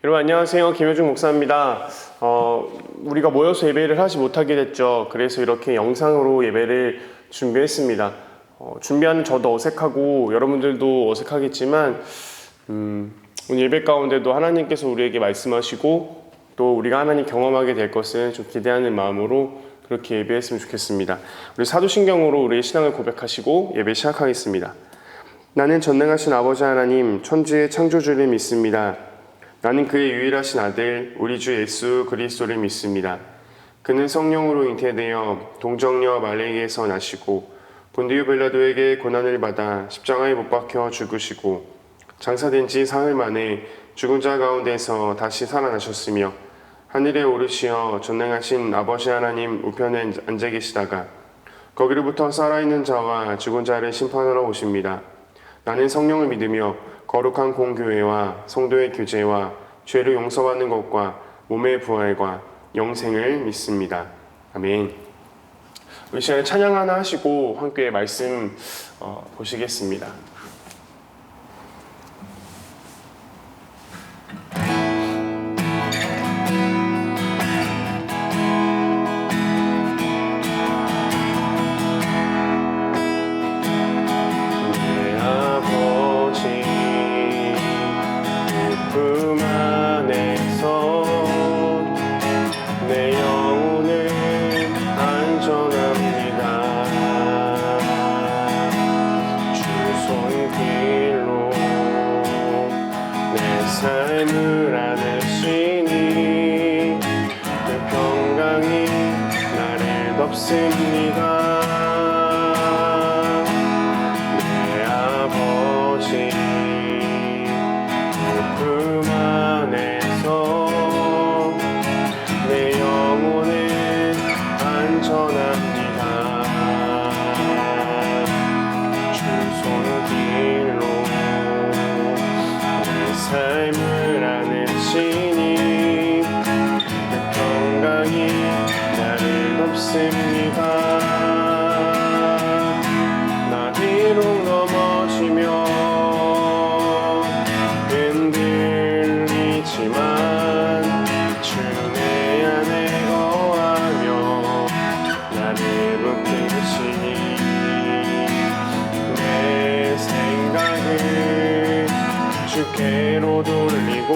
여러분 안녕하세요. 김효중 목사입니다. 우리가 모여서 예배를 하지 못하게 됐죠. 그래서 이렇게 영상으로 예배를 준비했습니다. 준비하는 저도 어색하고 여러분들도 어색하겠지만 오늘 예배 가운데도 하나님께서 우리에게 말씀하시고 또 우리가 하나님 경험하게 될 것을 좀 기대하는 마음으로 그렇게 예배했으면 좋겠습니다. 우리 사도신경으로 우리의 신앙을 고백하시고 예배 시작하겠습니다. 나는 전능하신 아버지 하나님 천지의 창조주를 믿습니다. 나는 그의 유일하신 아들 우리 주 예수 그리스도를 믿습니다. 그는 성령으로 잉태되어 동정녀 마리아에게서 나시고 본디오 빌라도에게 고난을 받아 십자가에 못 박혀 죽으시고 장사된 지 사흘 만에 죽은 자 가운데서 다시 살아나셨으며 하늘에 오르시어 전능하신 아버지 하나님 우편에 앉아 계시다가 거기로부터 살아있는 자와 죽은 자를 심판하러 오십니다. 나는 성령을 믿으며 거룩한 공교회와 성도의 교제와 죄를 용서받는 것과 몸의 부활과 영생을 믿습니다. 아멘. 우리 시간에 찬양 하나 하시고 함께 말씀 보시겠습니다. 삶을 안으시니 그 평강이 나를 덮습니다. 내 아버지 그 품 안에서 내 영혼은 안전합니다. 주 손길로 삶을 안으시니 그 평강이 나를 덮습니다. 나 비록 넘어지며 흔들리지만 주 내 안에 거하며 나를 붙드시니 내 생각을 주께로 돌리고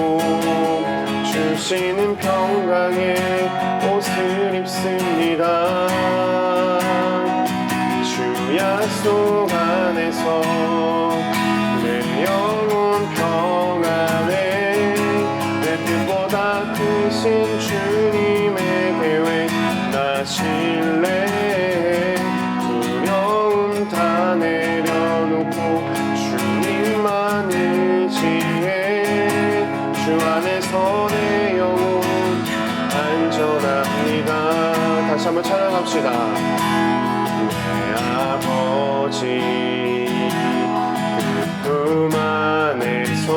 주시는 평강의 옷을 입습니다. 주 약속 안에서 내 영혼 평안해. 내 뜻보다 크신 주님의 계획 나 신뢰해. 두려움 다 내려놓고 주님만 의지해. 주 안에서 내 영혼 안전합니다. 다시 한번 찬양합시다. 내 아버지 그 품 안에서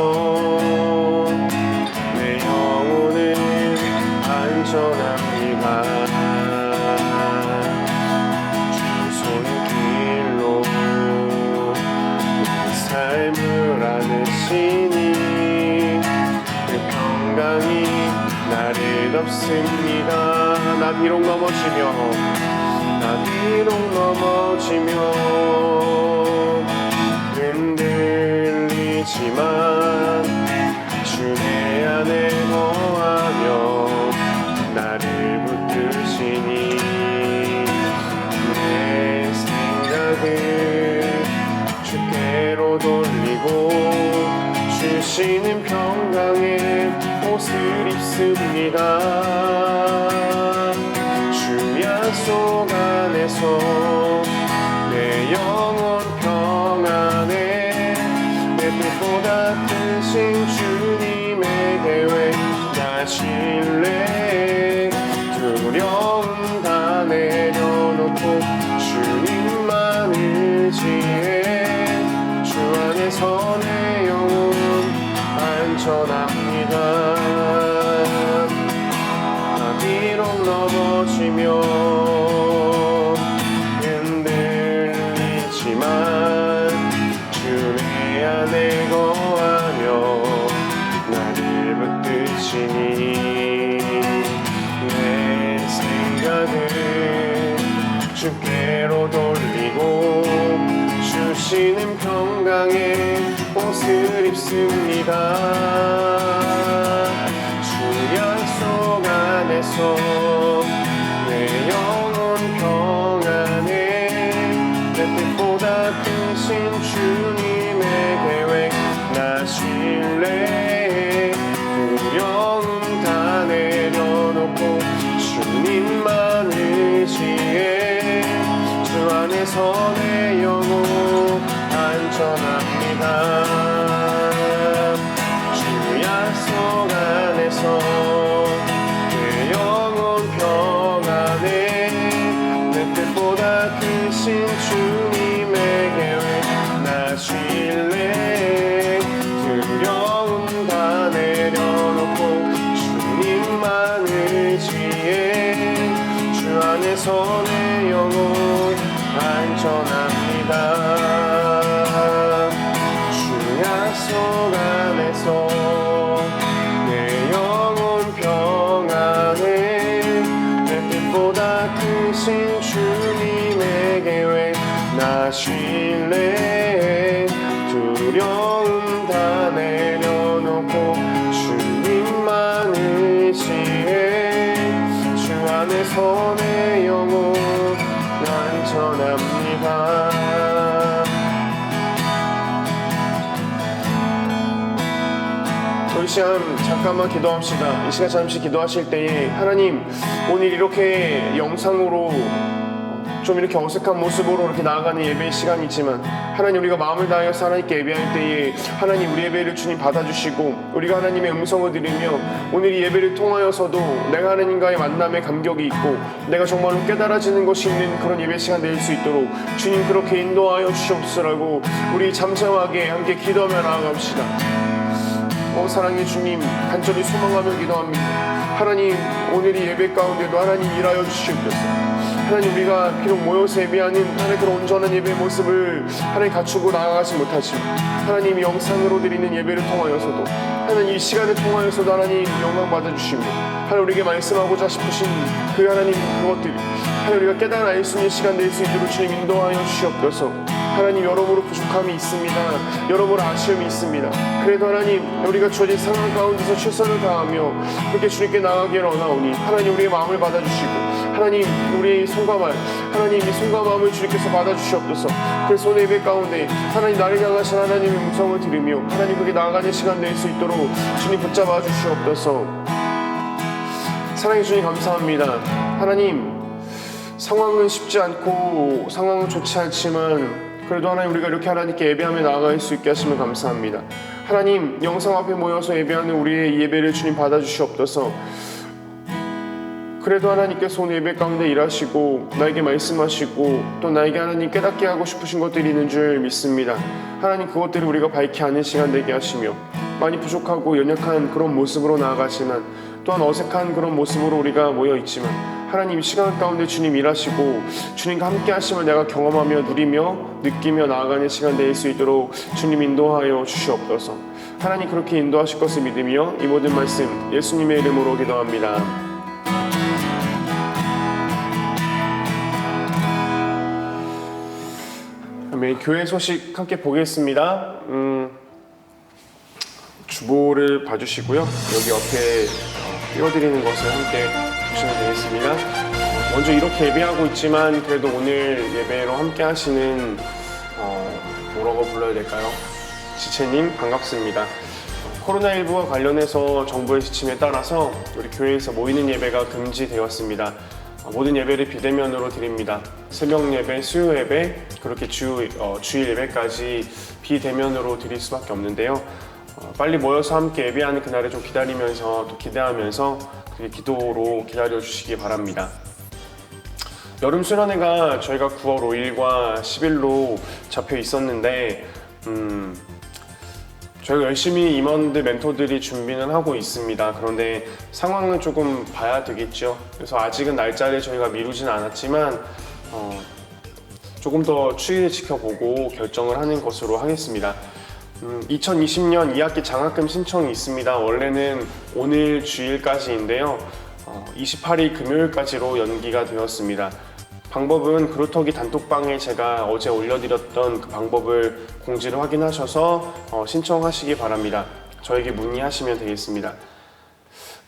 내 영혼은 안전합니다. 주 손길로 삶을 안으시니 그 평강이 나를 덮습니다. 나 비록 넘어지며 흔들리지만 주 내 안에 거하며 나를 붙드시니 내 생각을 주께로 돌리고 주시는 평강의 옷을 입습니다. 주 약속 안에서 내 영혼 평안해. 내 뜻보다 크신 주님의 계획 나 신뢰해. 두려움 다 내려놓고 주님만 의지해. 주 안에서 내 영혼 안전합니다. 나 비록 넘어지며 흔들리지만 주 내 안에 거하며 나를 붙드시 주시는 평강의 옷을 입습니다. 주 약속 안에서 내 영혼 평안해. 내 뜻보다 크신 주님의 계획 나 신뢰. 두려움 다 내려놓고 주님만 의지해. 주 안에서 내 영혼 안전합니다. 주 약속 안에서 내 영혼 평안해. 내 뜻보다 크신 주님의 계획 나 신뢰. 두려움 다 내려놓고 주님만 의지해. 주 안에서 내 영혼 안전합니다. 주 약속 안에서 내 영혼 평안해. 내 뜻보다 크신 주님의 계획 나 신뢰. 두려움 다 내려놓고 주님만 의지해. 주 안에서 내 영혼 안전합니다. 우리 시간 잠깐만 기도합시다. 이 시간 잠시 기도하실 때에 하나님, 오늘 이렇게 영상으로 좀 이렇게 어색한 모습으로 이렇게 나아가는 예배의 시간이지만 하나님, 우리가 마음을 다해서 하나님께 예배할 때에 하나님 우리 예배를 주님 받아주시고 우리가 하나님의 음성을 들으며 오늘 이 예배를 통하여서도 내가 하나님과의 만남의 감격이 있고 내가 정말로 깨달아지는 것이 있는 그런 예배 시간 될 수 있도록 주님 그렇게 인도하여 주시옵소서라고 우리 잠잠하게 함께 기도하며 나아갑시다. 사랑의 주님, 간절히 소망하며 기도합니다. 하나님, 오늘 이 예배 가운데도 하나님 일하여 주시옵소서. 하나님, 우리가 비록 모여서 예배하는 하나님 그런 온전한 예배의 모습을 하나님 갖추고 나아가지 못하지만 하나님 영상으로 드리는 예배를 통하여서도 하나님 이 시간을 통하여서도 하나님 영광 받아주시며 하나님 우리에게 말씀하고자 싶으신 그 하나님 그것들이 하나님 우리가 깨달아 알 수 있는 시간 될 수 있도록 주님 인도하여 주시옵소서. 하나님 여러모로 부족함이 있습니다. 여러모로 아쉬움이 있습니다. 그래도 하나님 우리가 주어진 상황 가운데서 최선을 다하며 그렇게 주님께 나아가기를 원하오니 하나님 우리의 마음을 받아주시고 하나님 우리의 손과 말 하나님 이 손과 마음을 주님께서 받아주시옵소서. 그래서 오늘 예배 가운데 하나님 나를 향하신 하나님의 음성을 들으며 하나님 그렇게 나아가는 시간 될 수 있도록 주님 붙잡아 주시옵소서. 사랑해 주님 감사합니다. 하나님 상황은 쉽지 않고 상황은 좋지 않지만 그래도 하나님 우리가 이렇게 하나님께 예배하며 나아갈 수 있게 하시면 감사합니다. 하나님 영상 앞에 모여서 예배하는 우리의 예배를 주님 받아주시옵소서. 그래도 하나님께서 오늘 예배 가운데 일하시고 나에게 말씀하시고 또 나에게 하나님 깨닫게 하고 싶으신 것들이 있는 줄 믿습니다. 하나님 그것들을 우리가 밝히 아는 시간 되게 하시며 많이 부족하고 연약한 그런 모습으로 나아가지만 또한 어색한 그런 모습으로 우리가 모여있지만 하나님 시간 가운데 주님 일하시고 주님과 함께 하심을 내가 경험하며 누리며 느끼며 나아가는 시간 될 수 있도록 주님 인도하여 주시옵소서. 하나님 그렇게 인도하실 것을 믿으며 이 모든 말씀 예수님의 이름으로 기도합니다. 아멘. 교회 소식 함께 보겠습니다. 주보를 봐주시고요. 여기 옆에 띄워드리는 것을 함께 보시면 되겠습니다. 먼저 이렇게 예배하고 있지만 그래도 오늘 예배로 함께 하시는 뭐라고 불러야 될까요? 지체님 반갑습니다. 코로나19와 관련해서 정부의 지침에 따라서 우리 교회에서 모이는 예배가 금지되었습니다. 모든 예배를 비대면으로 드립니다. 새벽 예배, 수요 예배, 그렇게 주일 예배까지 비대면으로 드릴 수밖에 없는데요. 빨리 모여서 함께 예배하는 그날을 좀 기다리면서 또 기대하면서 기도로 기다려 주시기 바랍니다. 여름 수련회가 저희가 9월 5일과 10일로 잡혀 있었는데 저희가 열심히 임원들, 멘토들이 준비는 하고 있습니다. 그런데 상황은 조금 봐야 되겠죠. 그래서 아직은 날짜를 저희가 미루진 않았지만 조금 더 추이를 지켜보고 결정을 하는 것으로 하겠습니다. 2020년 2학기 장학금 신청이 있습니다. 원래는 오늘 주일까지인데요. 28일 금요일까지로 연기가 되었습니다. 방법은 그루터기 단톡방에 제가 어제 올려드렸던 그 방법을 공지를 확인하셔서 신청하시기 바랍니다. 저에게 문의하시면 되겠습니다.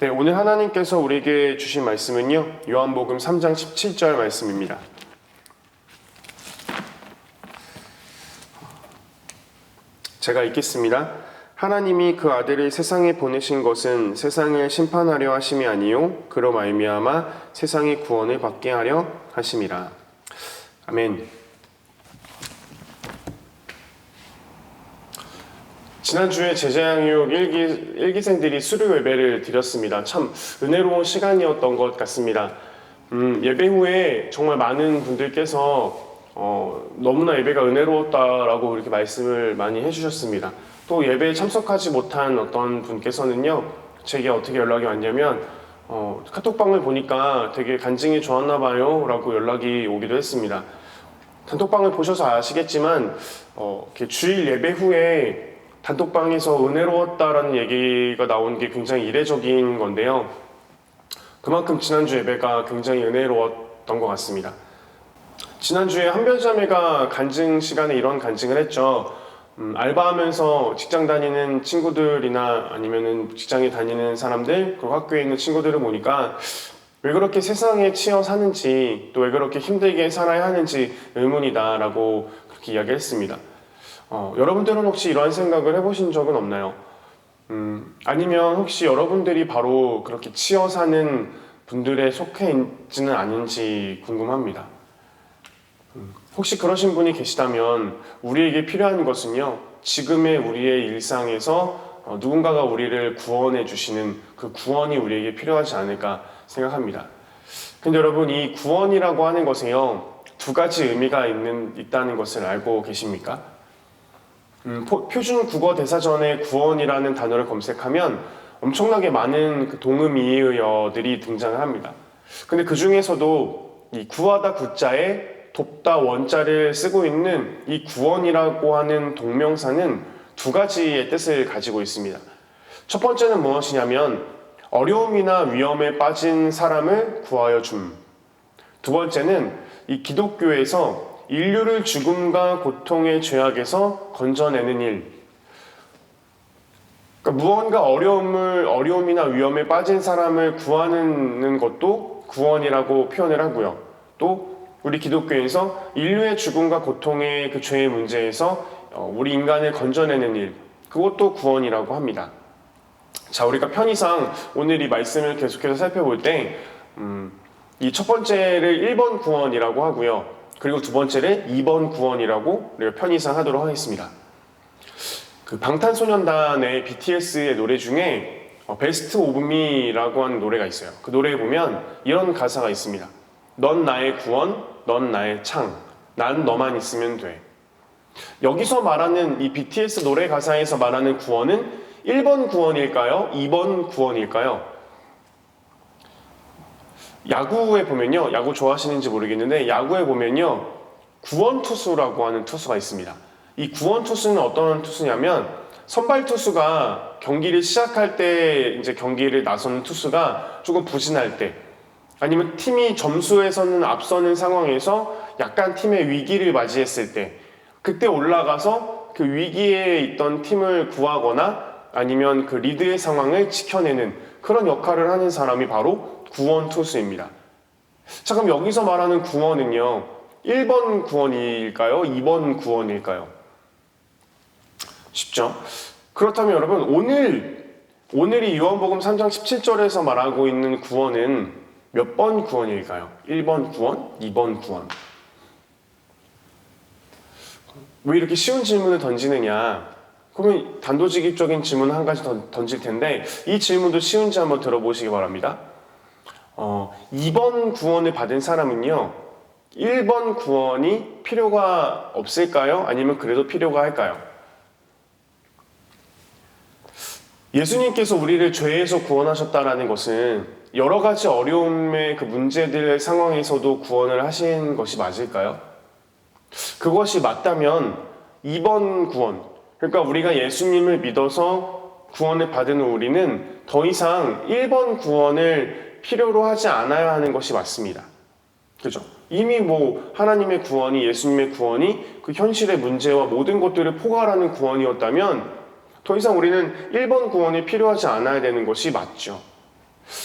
네, 오늘 하나님께서 우리에게 주신 말씀은요, 요한복음 3장 17절 말씀입니다. 제가 읽겠습니다. 하나님이 그 아들을 세상에 보내신 것은 세상을 심판하려 하심이 아니요 그로 말미암아 세상의 구원을 받게 하려 하심이라. 아멘. 지난주에 제자양육 1기생들이 수료 예배를 드렸습니다. 참 은혜로운 시간이었던 것 같습니다. 예배 후에 정말 많은 분들께서 너무나 예배가 은혜로웠다라고 이렇게 말씀을 많이 해주셨습니다. 또 예배에 참석하지 못한 어떤 분께서는요, 제게 어떻게 연락이 왔냐면 카톡방을 보니까 되게 간증이 좋았나 봐요 라고 연락이 오기도 했습니다. 단톡방을 보셔서 아시겠지만 이렇게 주일 예배 후에 단톡방에서 은혜로웠다라는 얘기가 나온 게 굉장히 이례적인 건데요, 그만큼 지난주 예배가 굉장히 은혜로웠던 것 같습니다. 지난주에 한별자매가 간증 시간에 이런 간증을 했죠. 알바하면서 직장 다니는 친구들이나 아니면은 직장에 다니는 사람들, 그리고 학교에 있는 친구들을 보니까 왜 그렇게 세상에 치여 사는지, 또 왜 그렇게 힘들게 살아야 하는지 의문이다 라고 그렇게 이야기했습니다. 여러분들은 혹시 이러한 생각을 해보신 적은 없나요? 아니면 혹시 여러분들이 바로 그렇게 치여 사는 분들에 속해 있지는 않은지 궁금합니다. 혹시 그러신 분이 계시다면 우리에게 필요한 것은요, 지금의 우리의 일상에서 누군가가 우리를 구원해 주시는 그 구원이 우리에게 필요하지 않을까 생각합니다. 근데 여러분, 이 구원이라고 하는 것에요, 두 가지 의미가 있다는 것을 알고 계십니까? 표준 국어 대사전에 구원이라는 단어를 검색하면 엄청나게 많은 그 동음이의어들이 등장을 합니다. 근데 그 중에서도 이 구하다 구자에 돕다 원자를 쓰고 있는 이 구원이라고 하는 동명사는 두 가지의 뜻을 가지고 있습니다. 첫 번째는 무엇이냐면 어려움이나 위험에 빠진 사람을 구하여 줌. 두 번째는 이 기독교에서 인류를 죽음과 고통의 죄악에서 건져내는 일. 그러니까 무언가 어려움이나 위험에 빠진 사람을 구하는 것도 구원이라고 표현을 하고요. 또 우리 기독교에서 인류의 죽음과 고통의 그 죄의 문제에서 우리 인간을 건져내는 일, 그것도 구원이라고 합니다. 자, 우리가 편의상 오늘 이 말씀을 계속해서 살펴볼 때 이 첫 번째를 1번 구원이라고 하고요, 그리고 두 번째를 2번 구원이라고 우리가 편의상 하도록 하겠습니다. 그 방탄소년단의 BTS의 노래 중에 베스트 오브 미라고 하는 노래가 있어요. 그 노래에 보면 이런 가사가 있습니다. 넌 나의 구원, 넌 나의 창, 난 너만 있으면 돼. 여기서 말하는 이 BTS 노래 가사에서 말하는 구원은 1번 구원일까요? 2번 구원일까요? 야구에 보면요, 야구 좋아하시는지 모르겠는데 야구에 보면요, 구원투수라고 하는 투수가 있습니다. 이 구원투수는 어떤 투수냐면 선발 투수가 경기를 시작할 때, 이제 경기를 나서는 투수가 조금 부진할 때, 아니면 팀이 점수에서는 앞서는 상황에서 약간 팀의 위기를 맞이했을 때, 그때 올라가서 그 위기에 있던 팀을 구하거나 아니면 그 리드의 상황을 지켜내는 그런 역할을 하는 사람이 바로 구원 투수입니다. 자, 그럼 여기서 말하는 구원은요, 1번 구원일까요? 2번 구원일까요? 쉽죠? 그렇다면 여러분, 오늘이 요한복음 3장 17절에서 말하고 있는 구원은 몇 번 구원일까요? 1번 구원? 2번 구원? 왜 이렇게 쉬운 질문을 던지느냐? 그러면 단도직입적인 질문 한 가지 던질 텐데, 이 질문도 쉬운지 한번 들어보시기 바랍니다. 2번 구원을 받은 사람은요, 1번 구원이 필요가 없을까요? 아니면 그래도 필요가 할까요? 예수님께서 우리를 죄에서 구원하셨다라는 것은 여러 가지 어려움의 그 문제들 상황에서도 구원을 하신 것이 맞을까요? 그것이 맞다면 2번 구원, 그러니까 우리가 예수님을 믿어서 구원을 받은 우리는 더 이상 1번 구원을 필요로 하지 않아야 하는 것이 맞습니다. 그죠? 이미 뭐 하나님의 구원이, 예수님의 구원이 그 현실의 문제와 모든 것들을 포괄하는 구원이었다면 더 이상 우리는 1번 구원이 필요하지 않아야 되는 것이 맞죠.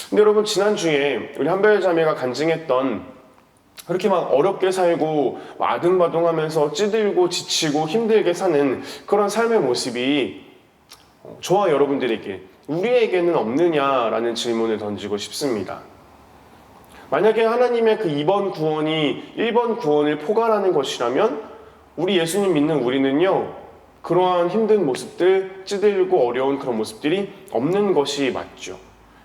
근데 여러분, 지난주에 우리 한별 자매가 간증했던 그렇게 막 어렵게 살고 아등바등하면서 찌들고 지치고 힘들게 사는 그런 삶의 모습이 저와 여러분들에게, 우리에게는 없느냐라는 질문을 던지고 싶습니다. 만약에 하나님의 그 2번 구원이 1번 구원을 포괄하는 것이라면 우리 예수님 믿는 우리는요, 그러한 힘든 모습들, 찌들고 어려운 그런 모습들이 없는 것이 맞죠.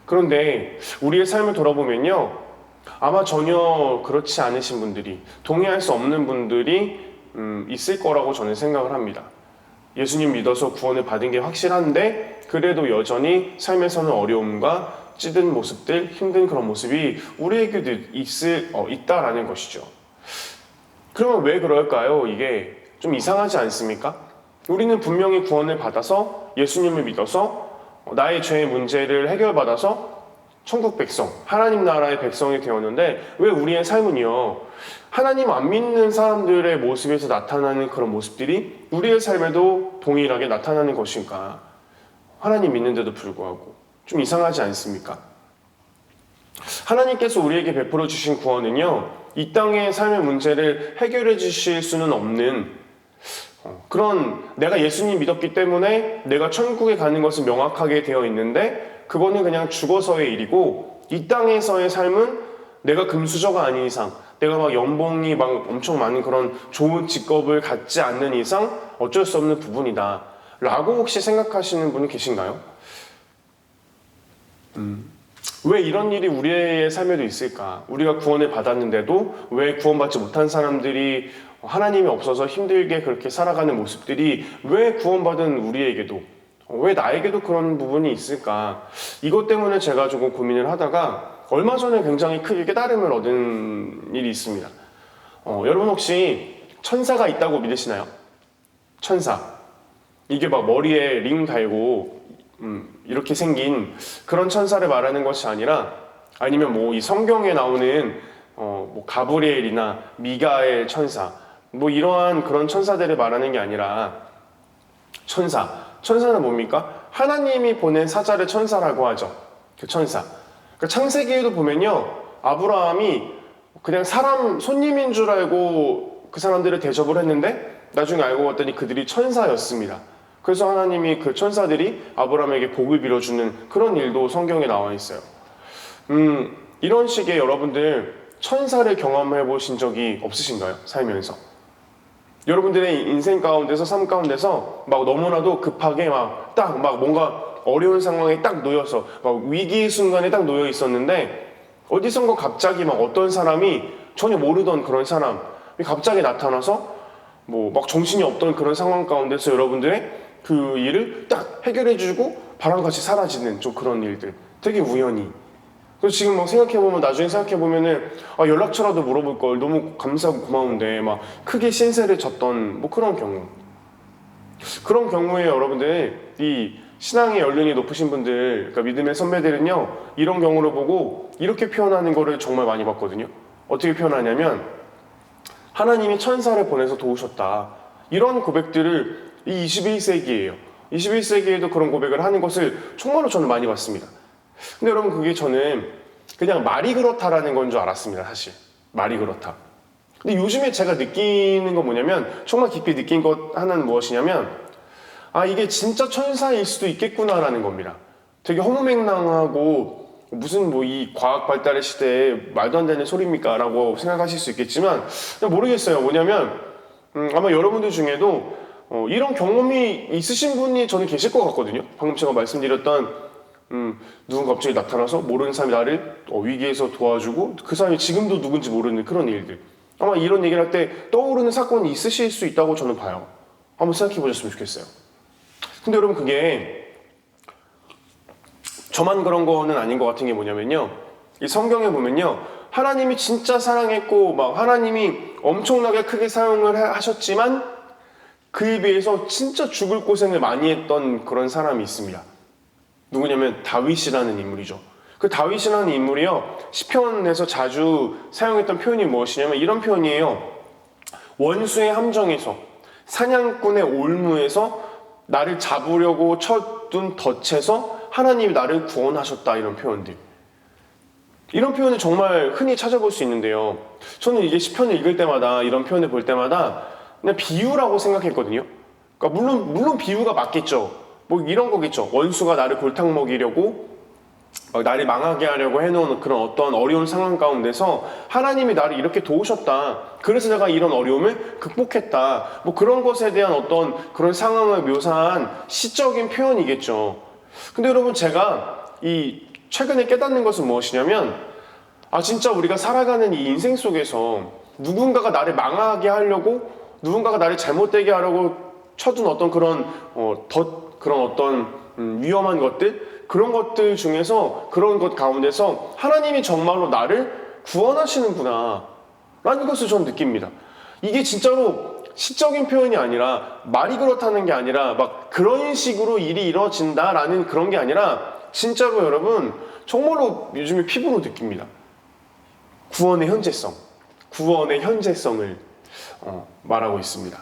그런데 우리의 삶을 돌아보면요, 아마 전혀 그렇지 않으신 분들이, 동의할 수 없는 분들이 있을 거라고 저는 생각을 합니다. 예수님 믿어서 구원을 받은 게 확실한데 그래도 여전히 삶에서는 어려움과 찌든 모습들, 힘든 그런 모습이 우리에게도 있다라는 것이죠. 그러면 왜 그럴까요? 이게 좀 이상하지 않습니까? 우리는 분명히 구원을 받아서 예수님을 믿어서 나의 죄의 문제를 해결받아서 천국 백성, 하나님 나라의 백성이 되었는데 왜 우리의 삶은요, 하나님 안 믿는 사람들의 모습에서 나타나는 그런 모습들이 우리의 삶에도 동일하게 나타나는 것인가? 하나님 믿는데도 불구하고 좀 이상하지 않습니까? 하나님께서 우리에게 베풀어 주신 구원은요, 이 땅의 삶의 문제를 해결해 주실 수는 없는 그런, 내가 예수님 믿었기 때문에 내가 천국에 가는 것은 명확하게 되어 있는데 그거는 그냥 죽어서의 일이고, 이 땅에서의 삶은 내가 금수저가 아닌 이상, 내가 막 연봉이 막 엄청 많은 그런 좋은 직업을 갖지 않는 이상 어쩔 수 없는 부분이다 라고 혹시 생각하시는 분이 계신가요? 왜 이런 일이 우리의 삶에도 있을까? 우리가 구원을 받았는데도 왜 구원받지 못한 사람들이 하나님이 없어서 힘들게 그렇게 살아가는 모습들이 왜 구원받은 우리에게도, 왜 나에게도 그런 부분이 있을까? 이것 때문에 제가 조금 고민을 하다가 얼마 전에 굉장히 크게 깨달음을 얻은 일이 있습니다. 여러분 혹시 천사가 있다고 믿으시나요? 천사. 이게 막 머리에 링 달고 이렇게 생긴 그런 천사를 말하는 것이 아니라, 아니면 뭐 이 성경에 나오는 뭐 가브리엘이나 미가엘 천사, 뭐 이러한 그런 천사들을 말하는 게 아니라, 천사는 뭡니까? 하나님이 보낸 사자를 천사라고 하죠. 그 천사. 그러니까 창세기에도 보면요, 아브라함이 그냥 사람 손님인 줄 알고 그 사람들을 대접을 했는데 나중에 알고 봤더니 그들이 천사였습니다. 그래서 하나님이 그 천사들이 아브라함에게 복을 빌어주는 그런 일도 성경에 나와 있어요. 이런 식의 여러분들 천사를 경험해 보신 적이 없으신가요? 살면서. 여러분들의 인생 가운데서, 삶 가운데서 막 너무나도 급하게 막 뭔가 어려운 상황에 딱 놓여서 막 위기의 순간에 딱 놓여 있었는데 어디선가 갑자기 막 어떤 사람이, 전혀 모르던 그런 사람이 갑자기 나타나서 뭐 막 정신이 없던 그런 상황 가운데서 여러분들의 그 일을 딱 해결해주고 바람같이 사라지는 좀 그런 일들, 되게 우연히. 그래서 지금 막 생각해보면, 나중에 생각해보면은 연락처라도 물어볼 걸, 너무 감사하고 고마운데 막 크게 신세를 졌던 뭐 그런 경우에 여러분들, 이 신앙의 연륜이 높으신 분들, 그러니까 믿음의 선배들은요, 이런 경우를 보고 이렇게 표현하는 거를 정말 많이 봤거든요. 어떻게 표현하냐면, 하나님이 천사를 보내서 도우셨다, 이런 고백들을 이 21세기에요. 21세기에도 그런 고백을 하는 것을 정말로 저는 많이 봤습니다. 근데 여러분, 그게 저는 그냥 말이 그렇다라는 건 줄 알았습니다, 사실. 말이 그렇다. 근데 요즘에 제가 느끼는 건 뭐냐면, 정말 깊이 느낀 것 하나는 무엇이냐면, 이게 진짜 천사일 수도 있겠구나라는 겁니다. 되게 허무맹랑하고 무슨 뭐 이 과학 발달의 시대에 말도 안 되는 소리입니까? 라고 생각하실 수 있겠지만 모르겠어요. 뭐냐면 아마 여러분들 중에도 이런 경험이 있으신 분이 저는 계실 것 같거든요. 방금 제가 말씀드렸던 누군가 갑자기 나타나서 모르는 사람이 나를 위기에서 도와주고 그 사람이 지금도 누군지 모르는 그런 일들, 아마 이런 얘기를 할 때 떠오르는 사건이 있으실 수 있다고 저는 봐요. 한번 생각해 보셨으면 좋겠어요. 근데 여러분, 그게 저만 그런 거는 아닌 것 같은 게 뭐냐면요, 이 성경에 보면요, 하나님이 진짜 사랑했고 막 하나님이 엄청나게 크게 사용을 하셨지만 그에 비해서 진짜 죽을 고생을 많이 했던 그런 사람이 있습니다. 누구냐면 다윗이라는 인물이죠. 그 다윗이라는 인물이요, 시편에서 자주 사용했던 표현이 무엇이냐면 이런 표현이에요. 원수의 함정에서, 사냥꾼의 올무에서 나를 잡으려고 쳐둔 덫에서 하나님이 나를 구원하셨다. 이런 표현들. 이런 표현을 정말 흔히 찾아볼 수 있는데요. 저는 이게 시편을 읽을 때마다, 이런 표현을 볼 때마다 그냥 비유라고 생각했거든요. 그러니까 물론 비유가 맞겠죠. 뭐 이런 거겠죠. 원수가 나를 골탕 먹이려고, 나를 망하게 하려고 해놓은 그런 어떤 어려운 상황 가운데서 하나님이 나를 이렇게 도우셨다. 그래서 내가 이런 어려움을 극복했다. 뭐 그런 것에 대한 어떤 그런 상황을 묘사한 시적인 표현이겠죠. 근데 여러분, 제가 최근에 깨닫는 것은 무엇이냐면, 진짜 우리가 살아가는 이 인생 속에서 누군가가 나를 망하게 하려고, 누군가가 나를 잘못되게 하려고 쳐둔 어떤 그런 그런 어떤 위험한 것들, 그런 것들 중에서, 그런 것 가운데서 하나님이 정말로 나를 구원하시는구나 라는 것을 저는 느낍니다. 이게 진짜로 시적인 표현이 아니라, 말이 그렇다는 게 아니라 막 그런 식으로 일이 이루어진다라는 그런 게 아니라, 진짜로 여러분 정말로 요즘에 피부로 느낍니다. 구원의 현재성, 구원의 현재성을 말하고 있습니다.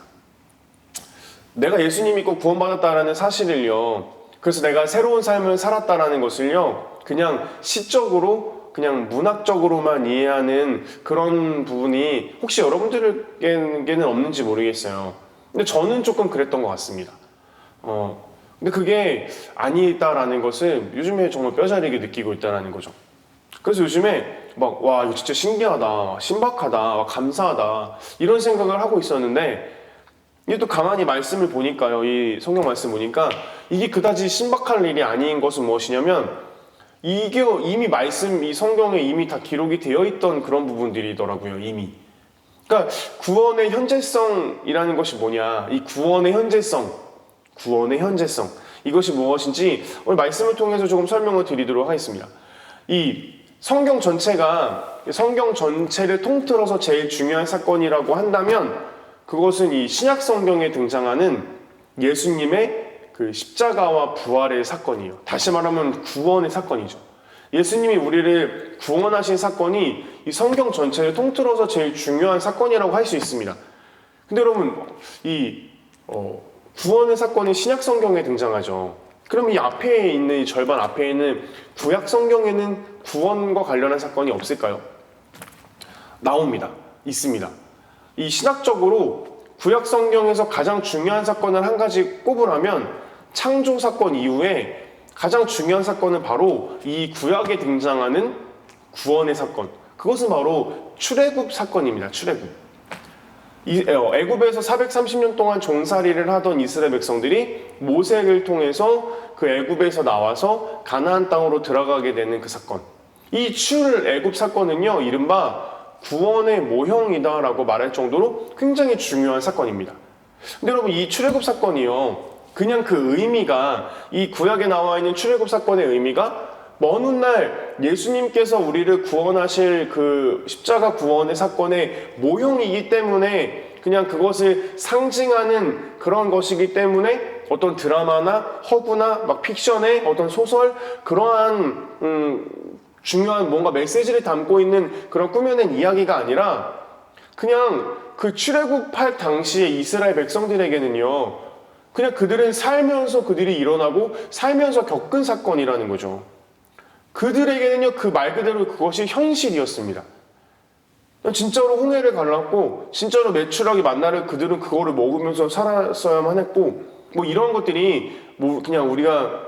내가 예수님 믿고 구원받았다라는 사실을요, 그래서 내가 새로운 삶을 살았다라는 것을요, 그냥 시적으로, 그냥 문학적으로만 이해하는 그런 부분이 혹시 여러분들에게는 없는지 모르겠어요. 근데 저는 조금 그랬던 것 같습니다. 근데 그게 아니다라는 것을 요즘에 정말 뼈저리게 느끼고 있다는 거죠. 그래서 요즘에 와, 이거 진짜 신기하다, 신박하다, 감사하다, 이런 생각을 하고 있었는데, 이게 또 가만히 말씀을 보니까요, 이 성경 말씀 보니까 이게 그다지 신박한 일이 아닌 것은 무엇이냐면, 이게 이미 이 성경에 이미 다 기록이 되어 있던 그런 부분들이더라고요, 이미. 그러니까 구원의 현재성이라는 것이 뭐냐, 이 구원의 현재성, 이것이 무엇인지 오늘 말씀을 통해서 조금 설명을 드리도록 하겠습니다. 이 성경 전체를 통틀어서 제일 중요한 사건이라고 한다면, 그것은 이 신약 성경에 등장하는 예수님의 그 십자가와 부활의 사건이에요. 다시 말하면 구원의 사건이죠. 예수님이 우리를 구원하신 사건이 이 성경 전체를 통틀어서 제일 중요한 사건이라고 할 수 있습니다. 근데 여러분, 이 구원의 사건이 신약 성경에 등장하죠. 그럼 이 앞에 있는, 이 절반 앞에 있는 구약 성경에는 구원과 관련한 사건이 없을까요? 나옵니다. 있습니다. 이 신학적으로 구약 성경에서 가장 중요한 사건을 한 가지 꼽으라면, 창조 사건 이후에 가장 중요한 사건은 바로 이 구약에 등장하는 구원의 사건. 그것은 바로 출애굽 사건입니다. 출애굽. 애굽에서 430년 동안 종살이를 하던 이스라엘 백성들이 모세를 통해서 그 애굽에서 나와서 가나안 땅으로 들어가게 되는 그 사건. 이 출애굽 사건은요, 이른바 구원의 모형이다라고 말할 정도로 굉장히 중요한 사건입니다. 근데 여러분, 이 출애굽 사건이요, 그냥 그 의미가, 이 구약에 나와 있는 출애굽 사건의 의미가 먼 훗날 예수님께서 우리를 구원하실 그 십자가 구원의 사건의 모형이기 때문에, 그냥 그것을 상징하는 그런 것이기 때문에 어떤 드라마나 허구나 막 픽션의 어떤 소설, 그러한 중요한 뭔가 메시지를 담고 있는 그런 꾸며낸 이야기가 아니라, 그냥 그 출애굽할 당시에 이스라엘 백성들에게는요, 그냥 그들은 살면서 그들이 일어나고 살면서 겪은 사건이라는 거죠. 그들에게는요, 그 말 그대로 그것이 현실이었습니다. 진짜로 홍해를 갈랐고, 진짜로 메추라기 만나를 그들은 그거를 먹으면서 살았어야만 했고, 뭐 이런 것들이 뭐 그냥 우리가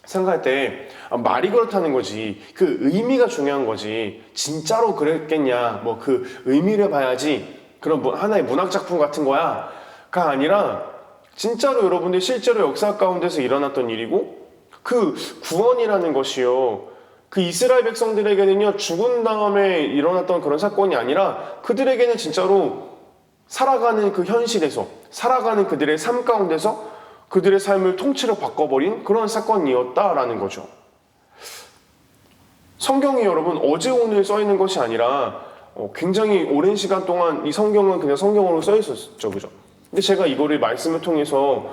생각할 때 말이 그렇다는 거지, 그 의미가 중요한 거지, 진짜로 그랬겠냐, 뭐 그 의미를 봐야지, 그런 하나의 문학 작품 같은 거야가 아니라, 진짜로 여러분들 실제로 역사 가운데서 일어났던 일이고, 그 구원이라는 것이요, 그 이스라엘 백성들에게는요, 죽은 다음에 일어났던 그런 사건이 아니라 그들에게는 진짜로 살아가는 그 현실에서, 살아가는 그들의 삶 가운데서 그들의 삶을 통째로 바꿔버린 그런 사건이었다라는 거죠. 성경이 여러분 어제 오늘 써 있는 것이 아니라 굉장히 오랜 시간 동안 이 성경은 그냥 성경으로 써 있었죠, 그죠? 근데 제가 이거를 말씀을 통해서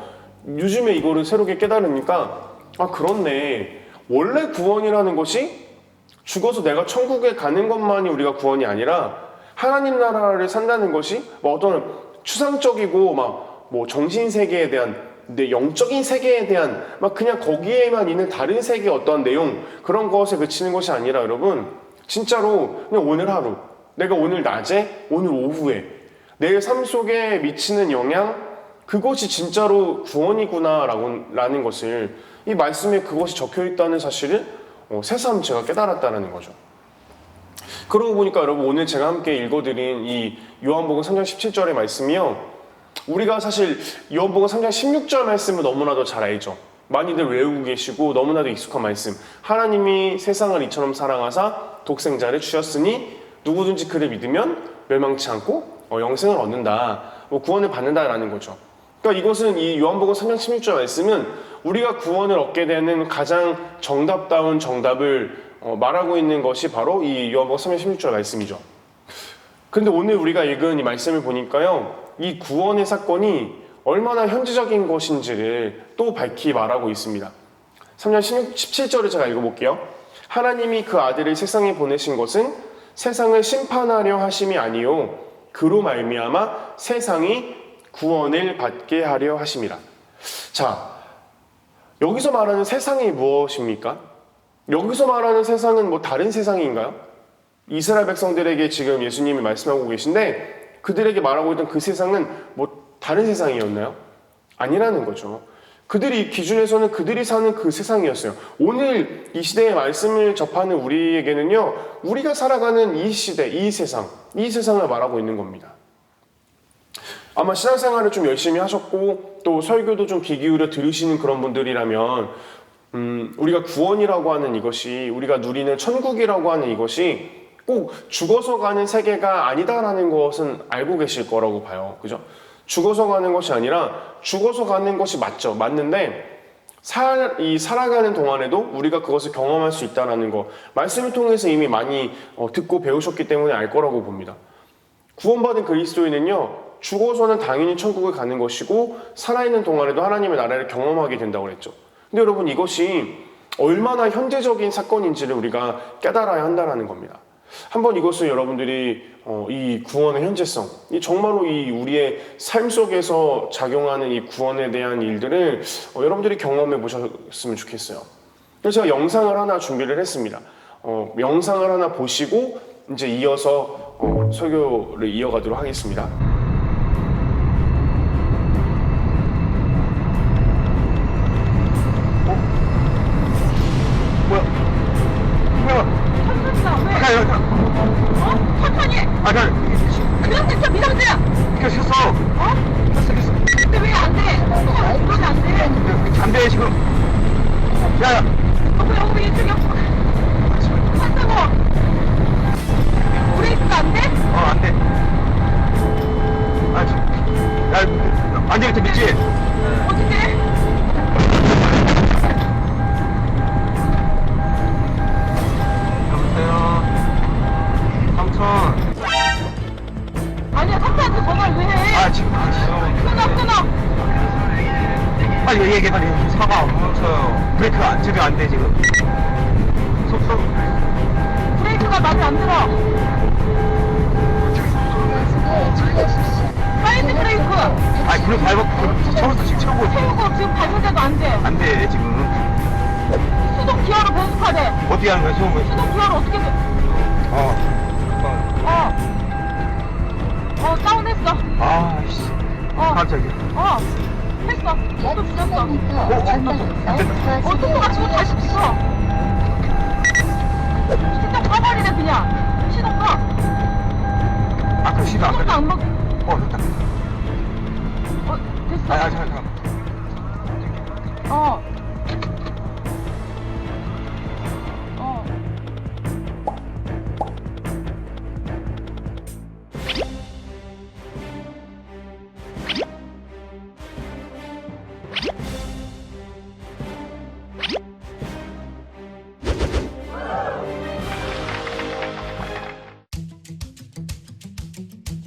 요즘에 이거를 새롭게 깨달으니까, 그렇네. 원래 구원이라는 것이 죽어서 내가 천국에 가는 것만이 우리가 구원이 아니라 하나님 나라를 산다는 것이 뭐 어떤 추상적이고 막 뭐 정신 세계에 대한 내 영적인 세계에 대한 막 그냥 거기에만 있는 다른 세계의 어떤 내용 그런 것에 그치는 것이 아니라 여러분 진짜로 그냥 오늘 하루 내가 오늘 낮에 오늘 오후에 내 삶 속에 미치는 영향 그것이 진짜로 구원이구나라는 것을 이 말씀에 그것이 적혀 있다는 사실을 새삼 제가 깨달았다는 거죠. 그러고 보니까 여러분 오늘 제가 함께 읽어드린 이 요한복음 3장 17절의 말씀이요. 우리가 사실 요한복음 3장 16절 말씀을 너무나도 잘 알죠. 많이들 외우고 계시고 너무나도 익숙한 말씀. 하나님이 세상을 이처럼 사랑하사 독생자를 주셨으니 누구든지 그를 믿으면 멸망치 않고 영생을 얻는다. 구원을 받는다라는 거죠. 그러니까 이것은 이 요한복음 3장 16절 말씀은 우리가 구원을 얻게 되는 가장 정답다운 정답을 말하고 있는 것이 바로 이 요한복음 3장 16절 말씀이죠. 근데 오늘 우리가 읽은 이 말씀을 보니까요. 이 구원의 사건이 얼마나 현재적인 것인지를 또 밝히 말하고 있습니다. 3장 17절을 제가 읽어볼게요. 하나님이 그 아들을 세상에 보내신 것은 세상을 심판하려 하심이 아니요 그로 말미암아 세상이 구원을 받게 하려 하심이라. 자, 여기서 말하는 세상이 무엇입니까? 여기서 말하는 세상은 뭐 다른 세상인가요? 이스라엘 백성들에게 지금 예수님이 말씀하고 계신데 그들에게 말하고 있던 그 세상은 뭐 다른 세상이었나요? 아니라는 거죠. 그들이 기준에서는 그들이 사는 그 세상이었어요. 오늘 이 시대의 말씀을 접하는 우리에게는요, 우리가 살아가는 이 시대, 이 세상을 말하고 있는 겁니다. 아마 신앙생활을 좀 열심히 하셨고 또 설교도 좀 귀 기울여 들으시는 그런 분들이라면 우리가 구원이라고 하는 이것이 우리가 누리는 천국이라고 하는 이것이 꼭 죽어서 가는 세계가 아니다라는 것은 알고 계실 거라고 봐요. 그죠? 죽어서 가는 것이 아니라 죽어서 가는 것이 맞죠. 맞는데 살아가는 동안에도 우리가 그것을 경험할 수 있다는 거 말씀을 통해서 이미 많이 듣고 배우셨기 때문에 알 거라고 봅니다. 구원받은 그리스도인은요. 죽어서는 당연히 천국을 가는 것이고 살아있는 동안에도 하나님의 나라를 경험하게 된다고 그랬죠. 근데 여러분 이것이 얼마나 현재적인 사건인지를 우리가 깨달아야 한다는 겁니다. 한번 이것을 여러분들이 이 구원의 현재성, 정말로 이 우리의 삶 속에서 작용하는 이 구원에 대한 일들을 여러분들이 경험해 보셨으면 좋겠어요. 그래서 제가 영상을 하나 준비를 했습니다. 영상을 하나 보시고 이제 이어서 설교를 이어가도록 하겠습니다. 천천히! 미상제 쳐, 미상제야! 켰어. 근데 왜 안 돼? 그러면 안 돼. 안 돼, 지금. 야, 여기 이쪽이 한다고! 브레이크가 안 돼? 안 돼. 야, 안 되겠다, 믿지? 어떻게? 여보세요. 삼촌. 아니야, 삼촌한테 전화를 왜 해? 지금. 끊어! 빨리 얘기해, 빨리. 사과 안 멈춰요. 브레이크가 안 돼, 지금. 속속. 브레이크가 마음에 안 들어. 사이드 브레이크! 그래, 처음부터 지금 채우고. 태우고 지금 밟는데도 안 돼. 안 돼, 지금. 수동 기어로 변속하래. 어떻게 하는 거야, 수업을? 수동 기어로 어떻게 돼? 다운했어. 씨. 어. 깜짝이야. 했어. 또 줄였어. 안 된다. 속도가 지금 다시 찍어. 시동 꺼버리네, 그냥. 시동 꺼. 그 시도 안 시동도 안 먹, 됐다. 됐어. 잠깐. 어.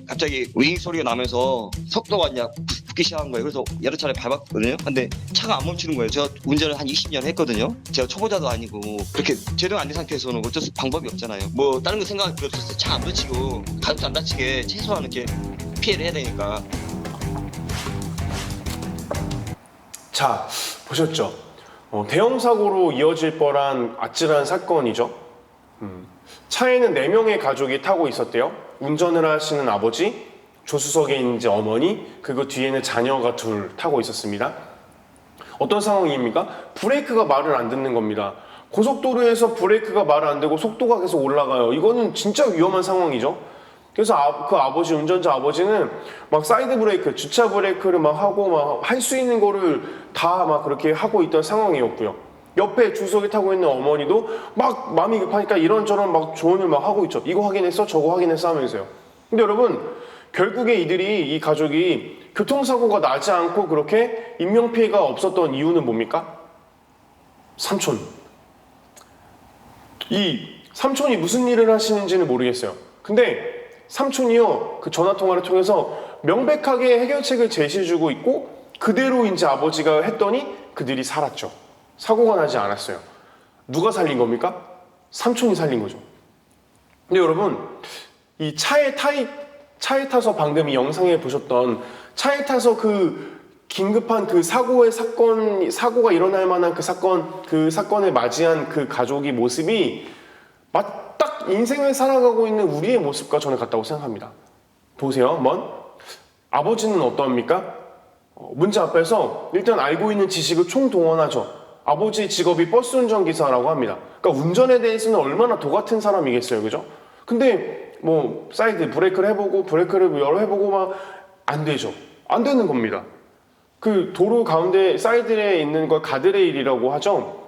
갑자기 윙 소리가 나면서 속도가 그냥 붙기 시작한 거예요. 그래서 여러 차례 밟았거든요. 근데 차가 안 멈추는 거예요. 제가 운전을 한 20년 했거든요. 제가 초보자도 아니고 그렇게 제대로 안 된 상태에서는 어쩔 수 방법이 없잖아요. 뭐 다른 거 생각할 필요 없었어요. 차 안 다치고 가족도 안 다치게 최소한 이렇게 피해를 해야 되니까. 자, 보셨죠? 대형 사고로 이어질 뻔한 아찔한 사건이죠. 차에는 4명의 가족이 타고 있었대요. 운전을 하시는 아버지, 조수석에 있는 이제 어머니, 그리고 뒤에는 자녀가 둘 타고 있었습니다. 어떤 상황입니까? 브레이크가 말을 안 듣는 겁니다. 고속도로에서 브레이크가 말을 안 되고 속도가 계속 올라가요. 이거는 진짜 위험한 상황이죠. 그래서 그 아버지, 운전자 아버지는 막 사이드 브레이크, 주차 브레이크를 막 하고 막 할 수 있는 거를 다 막 그렇게 하고 있던 상황이었고요. 옆에 주석에 타고 있는 어머니도 막 마음이 급하니까 이런저런 막 조언을 막 하고 있죠. 이거 확인했어? 저거 확인했어? 하면서요. 근데 여러분, 결국에 이 가족이 교통사고가 나지 않고 그렇게 인명피해가 없었던 이유는 뭡니까? 삼촌. 이 삼촌이 무슨 일을 하시는지는 모르겠어요. 근데 삼촌이요, 그 전화통화를 통해서 명백하게 해결책을 제시해주고 있고 그대로 이제 아버지가 했더니 그들이 살았죠. 사고가 나지 않았어요. 누가 살린 겁니까? 삼촌이 살린 거죠. 근데 여러분, 이 차에 타서 방금 이 영상에 보셨던 차에 타서 그 긴급한 그 사고가 일어날 만한 그 사건을 맞이한 그 가족의 모습이 딱 인생을 살아가고 있는 우리의 모습과 저는 같다고 생각합니다. 보세요, 한번. 아버지는 어떠합니까? 문제 앞에서 일단 알고 있는 지식을 총동원하죠. 아버지 직업이 버스 운전기사라고 합니다. 그러니까 운전에 대해서는 얼마나 도 같은 사람이겠어요, 그죠? 근데 뭐 사이드 브레이크를 해보고 브레이크를 여러 해보고 막 안 되죠. 안 되는 겁니다. 그 도로 가운데 사이드에 있는 걸 가드레일이라고 하죠.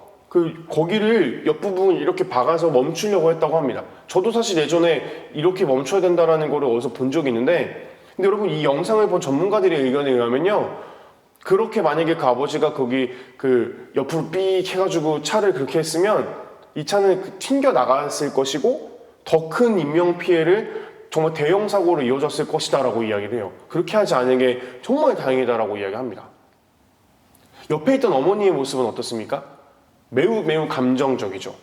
거기를 옆부분 이렇게 박아서 멈추려고 했다고 합니다. 저도 사실 예전에 이렇게 멈춰야 된다라는 거를 어디서 본 적이 있는데, 근데 여러분 이 영상을 본 전문가들의 의견에 의하면요, 그렇게 만약에 그 아버지가 거기 그 옆으로 삑 해가지고 차를 그렇게 했으면 이 차는 튕겨 나갔을 것이고 더 큰 인명 피해를 정말 대형 사고로 이어졌을 것이다라고 이야기를 해요. 그렇게 하지 않은 게 정말 다행이다라고 이야기합니다. 옆에 있던 어머니의 모습은 어떻습니까? 매우 감정적이죠.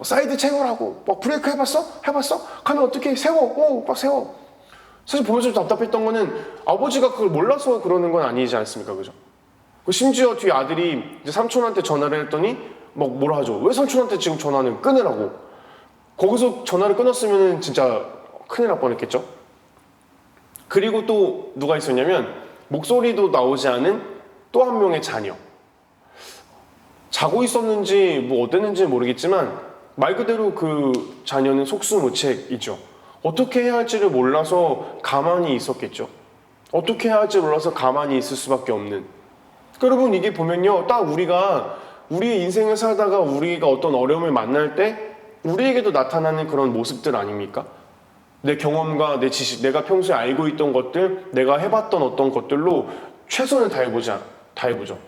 사이드 채우라고, 막 브레이크 해봤어? 가면 어떻게 세워? 막 세워. 사실 보면서 좀 답답했던 거는 아버지가 그걸 몰라서 그러는 건 아니지 않습니까, 그죠? 심지어 뒤에 아들이 이제 삼촌한테 전화를 했더니 막 뭐라 하죠. 왜 삼촌한테 지금 전화는 끊으라고? 거기서 전화를 끊었으면 진짜 큰일 날 뻔했겠죠. 그리고 또 누가 있었냐면 목소리도 나오지 않은 또 한 명의 자녀. 자고 있었는지 뭐 어땠는지 모르겠지만 말 그대로 그 자녀는 속수무책이죠. 어떻게 해야 할지를 몰라서 가만히 있었겠죠. 어떻게 해야 할지 몰라서 가만히 있을 수밖에 없는. 여러분, 이게 보면요, 딱 우리가 우리의 인생을 살다가 우리가 어떤 어려움을 만날 때 우리에게도 나타나는 그런 모습들 아닙니까? 내 경험과 내 지식, 내가 평소에 알고 있던 것들, 내가 해봤던 어떤 것들로 최선을 다해보죠.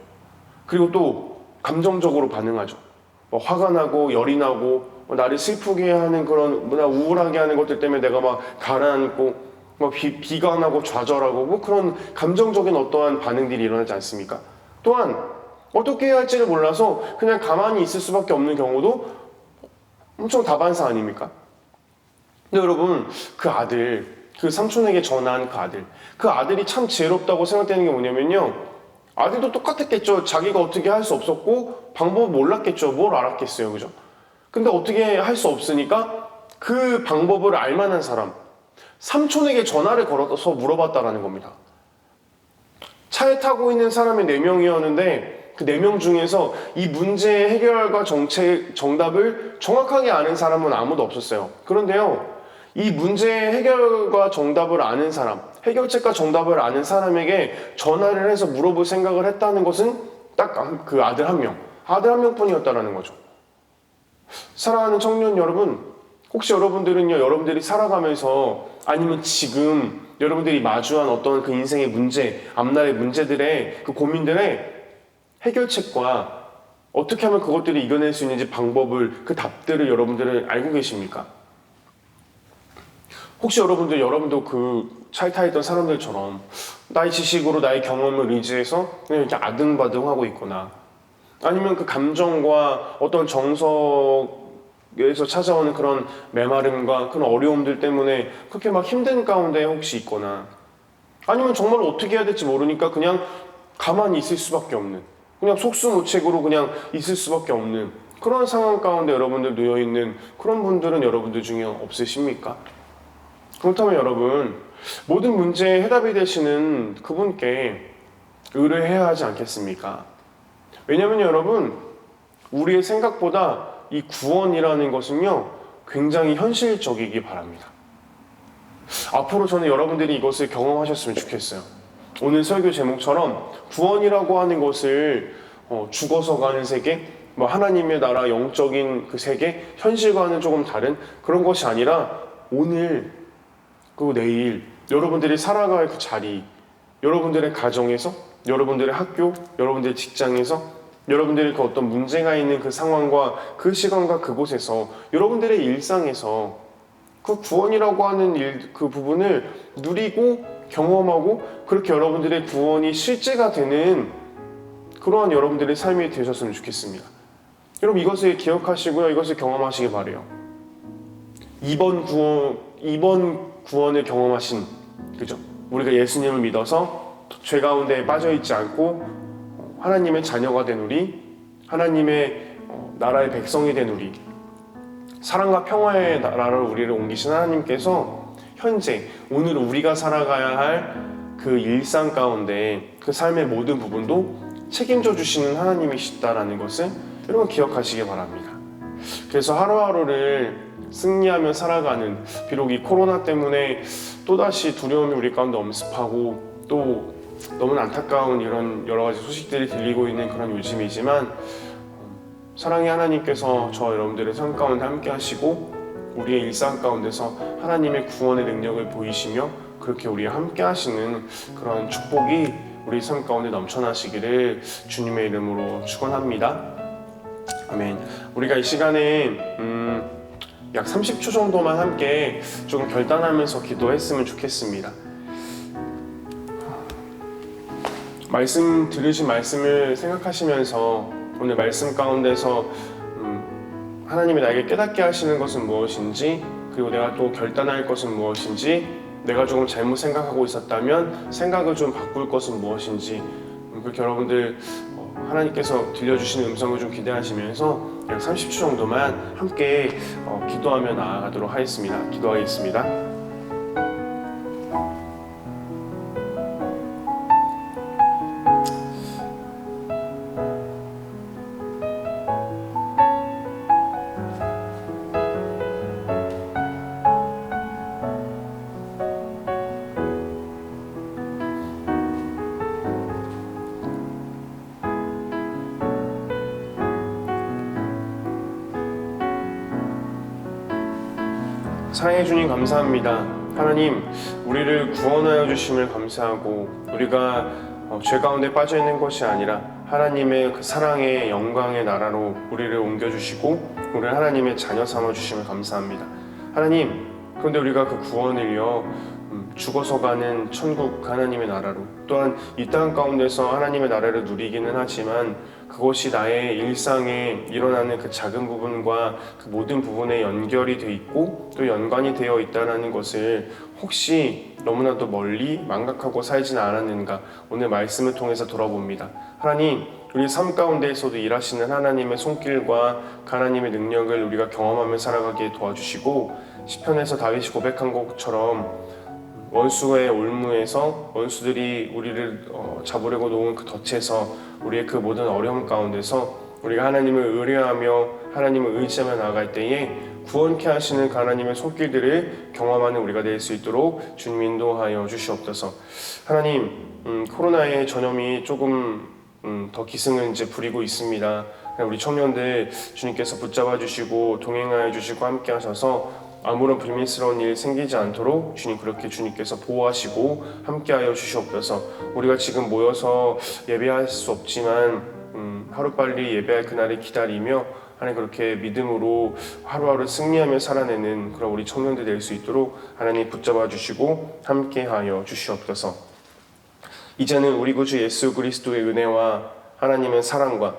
그리고 또 감정적으로 반응하죠. 화가 나고 열이 나고 나를 슬프게 하는 그런 나 우울하게 하는 것들 때문에 내가 막 가라앉고 막 비관하고 좌절하고 뭐 그런 감정적인 어떠한 반응들이 일어나지 않습니까? 또한 어떻게 해야 할지를 몰라서 그냥 가만히 있을 수밖에 없는 경우도 엄청 다반사 아닙니까? 근데 여러분, 그 삼촌에게 전화한 그 아들이 참 지혜롭다고 생각되는 게 뭐냐면요, 아들도 똑같았겠죠. 자기가 어떻게 할 수 없었고 방법을 몰랐겠죠. 뭘 알았겠어요, 그죠? 근데 어떻게 할 수 없으니까 그 방법을 알만한 사람, 삼촌에게 전화를 걸어서 물어봤다라는 겁니다. 차에 타고 있는 사람이 4명이었는데 그 4명 중에서 이 문제의 해결과 정답을 정확하게 아는 사람은 아무도 없었어요. 그런데요, 이 문제의 해결과 정답을 아는 사람, 해결책과 정답을 아는 사람에게 전화를 해서 물어볼 생각을 했다는 것은 딱 그 아들 한 명뿐이었다라는 거죠. 사랑하는 청년 여러분, 혹시 여러분들은요, 여러분들이 살아가면서 아니면 지금 여러분들이 마주한 어떤 그 인생의 문제, 앞날의 문제들의 그 고민들의 해결책과 어떻게 하면 그것들을 이겨낼 수 있는지 방법을, 그 답들을 여러분들은 알고 계십니까? 혹시 여러분도 그 차에 타 있던 사람들처럼 나의 지식으로 나의 경험을 의지해서 그냥 이렇게 아등바등하고 있거나, 아니면 그 감정과 어떤 정석에서 찾아오는 그런 메마름과 그런 어려움들 때문에 그렇게 막 힘든 가운데 혹시 있거나, 아니면 정말 어떻게 해야 될지 모르니까 그냥 가만히 있을 수밖에 없는, 그냥 속수무책으로 그냥 있을 수밖에 없는 그런 상황 가운데 여러분들 놓여있는 그런 분들은 여러분들 중에 없으십니까? 그렇다면 여러분, 모든 문제의 해답이 되시는 그분께 의뢰해야 하지 않겠습니까? 왜냐면 여러분, 우리의 생각보다 이 구원이라는 것은요, 굉장히 현실적이기 바랍니다. 앞으로 저는 여러분들이 이것을 경험하셨으면 좋겠어요. 오늘 설교 제목처럼 구원이라고 하는 것을 죽어서 가는 세계, 뭐 하나님의 나라 영적인 그 세계, 현실과는 조금 다른 그런 것이 아니라 오늘 그리고 내일 여러분들이 살아갈 그 자리, 여러분들의 가정에서, 여러분들의 학교, 여러분들의 직장에서, 여러분들이 그 어떤 문제가 있는 그 상황과 그 시간과 그곳에서, 여러분들의 일상에서 그 구원이라고 하는 그 부분을 누리고 경험하고, 그렇게 여러분들의 구원이 실제가 되는 그러한 여러분들의 삶이 되셨으면 좋겠습니다. 여러분, 이것을 기억하시고요, 이것을 경험하시기 바래요. 이번 구원을 경험하신, 그죠? 우리가 예수님을 믿어서 죄 가운데 빠져있지 않고 하나님의 자녀가 된 우리, 하나님의 나라의 백성이 된 우리, 사랑과 평화의 나라로 우리를 옮기신 하나님께서 현재 오늘 우리가 살아가야 할 그 일상 가운데 그 삶의 모든 부분도 책임져 주시는 하나님이시다라는 것을 여러분 기억하시기 바랍니다. 그래서 하루하루를 승리하며 살아가는, 비록 이 코로나 때문에 또다시 두려움이 우리 가운데 엄습하고 또 너무나 안타까운 이런 여러 가지 소식들이 들리고 있는 그런 요즘이지만, 사랑의 하나님께서 저 여러분들의 삶 가운데 함께 하시고 우리의 일상 가운데서 하나님의 구원의 능력을 보이시며 그렇게 우리와 함께 하시는 그런 축복이 우리 삶 가운데 넘쳐나시기를 주님의 이름으로 축원합니다. 아멘. 우리가 이 시간에 약 30초 정도만 함께 조금 결단하면서 기도했으면 좋겠습니다. 말씀 들으신 말씀을 생각하시면서 오늘 말씀 가운데서 하나님이 나에게 깨닫게 하시는 것은 무엇인지, 그리고 내가 또 결단할 것은 무엇인지, 내가 조금 잘못 생각하고 있었다면 생각을 좀 바꿀 것은 무엇인지, 그렇게 여러분들 하나님께서 들려주시는 음성을 좀 기대하시면서 약 30초 정도만 함께 기도하며 나아가도록 하겠습니다. 기도하겠습니다. 사랑해 주님 감사합니다. 하나님, 우리를 구원하여 주심을 감사하고, 우리가 죄 가운데 빠져 있는 것이 아니라 하나님의 그 사랑의 영광의 나라로 우리를 옮겨주시고 우리를 하나님의 자녀 삼아 주심을 감사합니다. 하나님, 그런데 우리가 그 구원을요, 죽어서 가는 천국 하나님의 나라로, 또한 이 땅 가운데서 하나님의 나라를 누리기는 하지만 그것이 나의 일상에 일어나는 그 작은 부분과 그 모든 부분에 연결이 돼 있고 또 연관이 되어 있다는 것을 혹시 너무나도 멀리 망각하고 살지는 않았는가, 오늘 말씀을 통해서 돌아봅니다. 하나님, 우리 삶 가운데에서도 일하시는 하나님의 손길과 하나님의 능력을 우리가 경험하며 살아가게 도와주시고, 시편에서 다윗이 고백한 것처럼 원수의 올무에서, 원수들이 우리를 잡으려고 놓은 그 덫에서, 우리의 그 모든 어려움 가운데서 우리가 하나님을 의뢰하며 하나님을 의지하며 나아갈 때에 구원케 하시는 그 하나님의 손길들을 경험하는 우리가 될 수 있도록 주님 인도하여 주시옵소서. 하나님, 코로나의 전염이 조금 더 기승을 이제 부리고 있습니다. 우리 청년들 주님께서 붙잡아 주시고 동행하여 주시고 함께 하셔서 아무런 불미스러운 일 생기지 않도록 주님, 그렇게 주님께서 보호하시고 함께하여 주시옵소서. 우리가 지금 모여서 예배할 수 없지만 하루빨리 예배할 그날을 기다리며 하나님 그렇게 믿음으로 하루하루 승리하며 살아내는 그런 우리 청년들 될 수 있도록 하나님 붙잡아 주시고 함께하여 주시옵소서. 이제는 우리 구주 예수 그리스도의 은혜와 하나님의 사랑과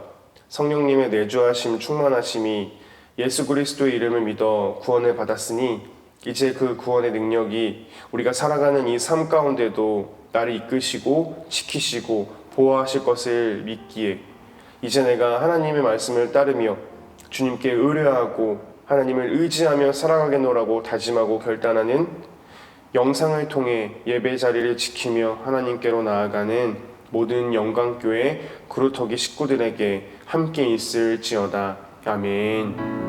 성령님의 내주하심 충만하심이 예수 그리스도의 이름을 믿어 구원을 받았으니 이제 그 구원의 능력이 우리가 살아가는 이 삶 가운데도 나를 이끄시고 지키시고 보호하실 것을 믿기에 이제 내가 하나님의 말씀을 따르며 주님께 의뢰하고 하나님을 의지하며 살아가겠노라고 다짐하고 결단하는 영상을 통해 예배 자리를 지키며 하나님께로 나아가는 모든 영광교회 그루터기 식구들에게 함께 있을지어다. 아멘.